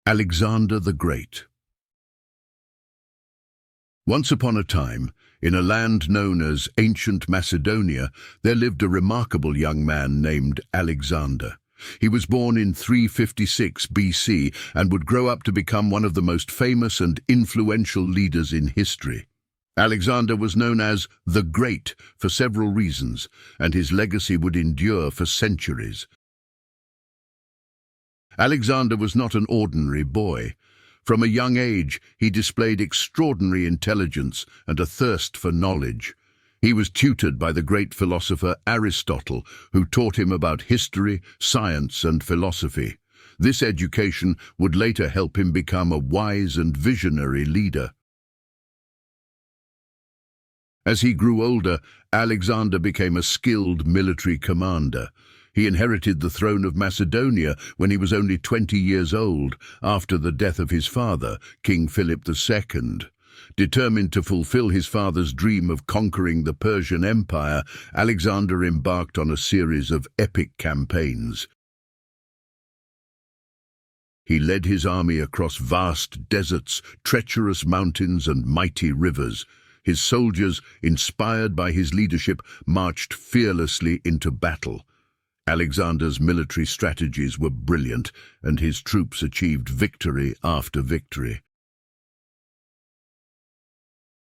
Alexander the Great. Once upon a time, in a land known as ancient Macedonia, there lived a remarkable young man named Alexander. He was born in 356 BC and would grow up to become one of the most famous and influential leaders in history. Alexander was known as the Great for several reasons, and his legacy would endure for centuries. Alexander was not an ordinary boy. From a young age, he displayed extraordinary intelligence and a thirst for knowledge. He was tutored by the great philosopher Aristotle, who taught him about history, science, and philosophy. This education would later help him become a wise and visionary leader. As he grew older, Alexander became a skilled military commander. He inherited the throne of Macedonia when he was only 20 years old, after the death of his father, King Philip II. Determined to fulfill his father's dream of conquering the Persian Empire, Alexander embarked on a series of epic campaigns. He led his army across vast deserts, treacherous mountains, and mighty rivers. His soldiers, inspired by his leadership, marched fearlessly into battle. Alexander's military strategies were brilliant, and his troops achieved victory after victory.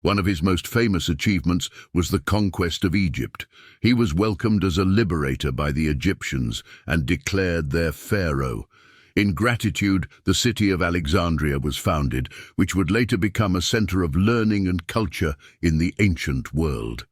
One of his most famous achievements was the conquest of Egypt. He was welcomed as a liberator by the Egyptians and declared their pharaoh. In gratitude, the city of Alexandria was founded, which would later become a center of learning and culture in the ancient world.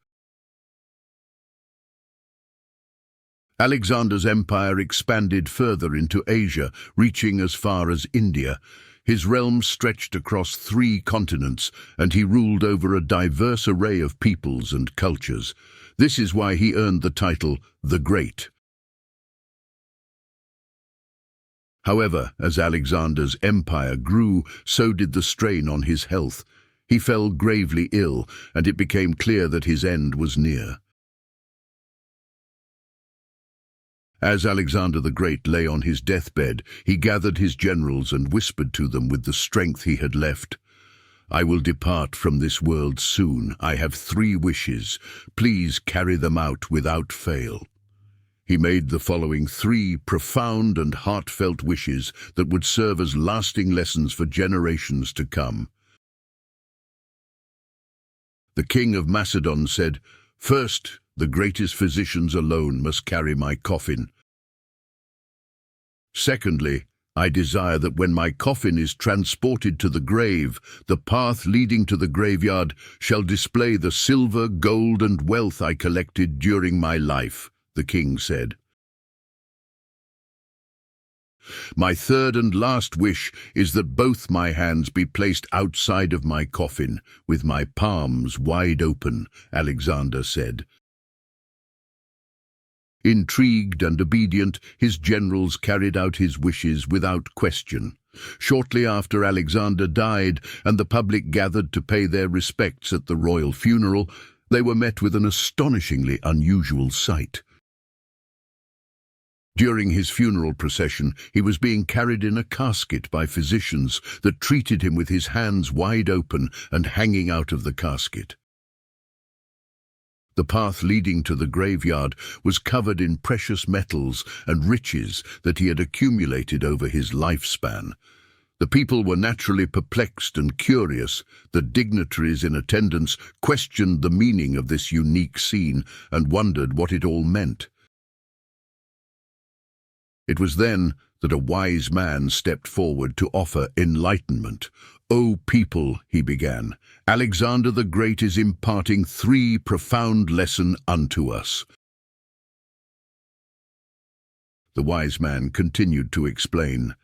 Alexander's empire expanded further into Asia, reaching as far as India. His realm stretched across 3 continents, and he ruled over a diverse array of peoples and cultures. This is why he earned the title, the Great. However, as Alexander's empire grew, so did the strain on his health. He fell gravely ill, and it became clear that his end was near. As Alexander the Great lay on his deathbed, he gathered his generals and whispered to them with the strength he had left, "I will depart from this world soon. I have 3 wishes. Please carry them out without fail." He made the following 3 profound and heartfelt wishes that would serve as lasting lessons for generations to come. The king of Macedon said, "First, the greatest physicians alone must carry my coffin. Secondly, I desire that when my coffin is transported to the grave, the path leading to the graveyard shall display the silver, gold, and wealth I collected during my life," the king said. "My third and last wish is that both my hands be placed outside of my coffin, with my palms wide open," Alexander said. Intrigued and obedient, his generals carried out his wishes without question. Shortly after Alexander died and the public gathered to pay their respects at the royal funeral, they were met with an astonishingly unusual sight. During his funeral procession, he was being carried in a casket by physicians that treated him with his hands wide open and hanging out of the casket. The path leading to the graveyard was covered in precious metals and riches that he had accumulated over his lifespan. The people were naturally perplexed and curious. The dignitaries in attendance questioned the meaning of this unique scene and wondered what it all meant. It was then that a wise man stepped forward to offer enlightenment. "O people," he began, "Alexander the Great is imparting 3 profound lessons unto us." The wise man continued to explain,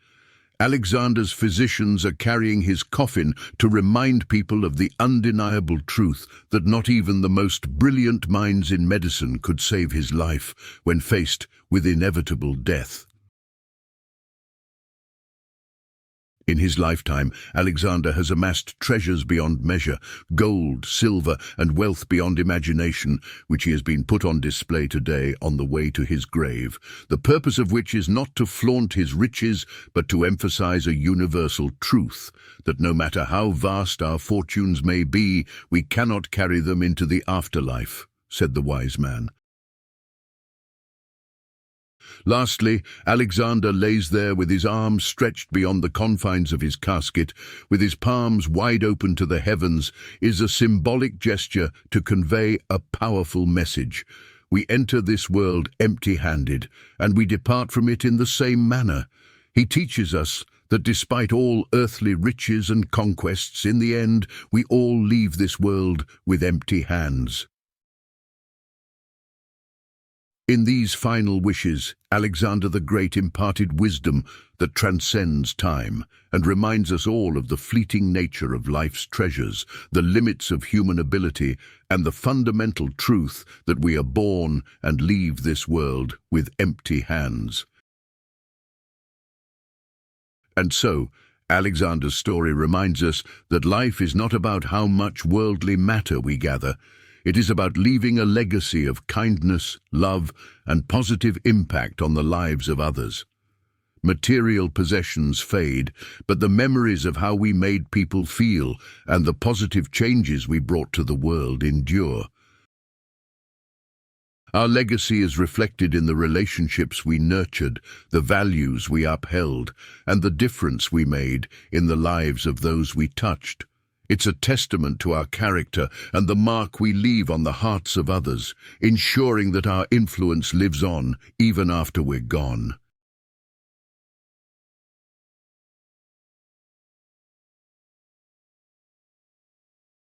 "Alexander's physicians are carrying his coffin to remind people of the undeniable truth that not even the most brilliant minds in medicine could save his life when faced with inevitable death. In his lifetime, Alexander has amassed treasures beyond measure, gold, silver, and wealth beyond imagination, which he has been put on display today on the way to his grave, the purpose of which is not to flaunt his riches, but to emphasize a universal truth, that no matter how vast our fortunes may be, we cannot carry them into the afterlife, said the wise man. Lastly, Alexander lays there with his arms stretched beyond the confines of his casket, with his palms wide open to the heavens, is a symbolic gesture to convey a powerful message. We enter this world empty-handed, and we depart from it in the same manner. He teaches us that despite all earthly riches and conquests, in the end, we all leave this world with empty hands. In these final wishes, Alexander the Great imparted wisdom that transcends time and reminds us all of the fleeting nature of life's treasures, the limits of human ability, and the fundamental truth that we are born and leave this world with empty hands. And so, Alexander's story reminds us that life is not about how much worldly matter we gather. It is about leaving a legacy of kindness, love, and positive impact on the lives of others. Material possessions fade, but the memories of how we made people feel and the positive changes we brought to the world endure. Our legacy is reflected in the relationships we nurtured, the values we upheld, and the difference we made in the lives of those we touched. It's a testament to our character and the mark we leave on the hearts of others, ensuring that our influence lives on even after we're gone.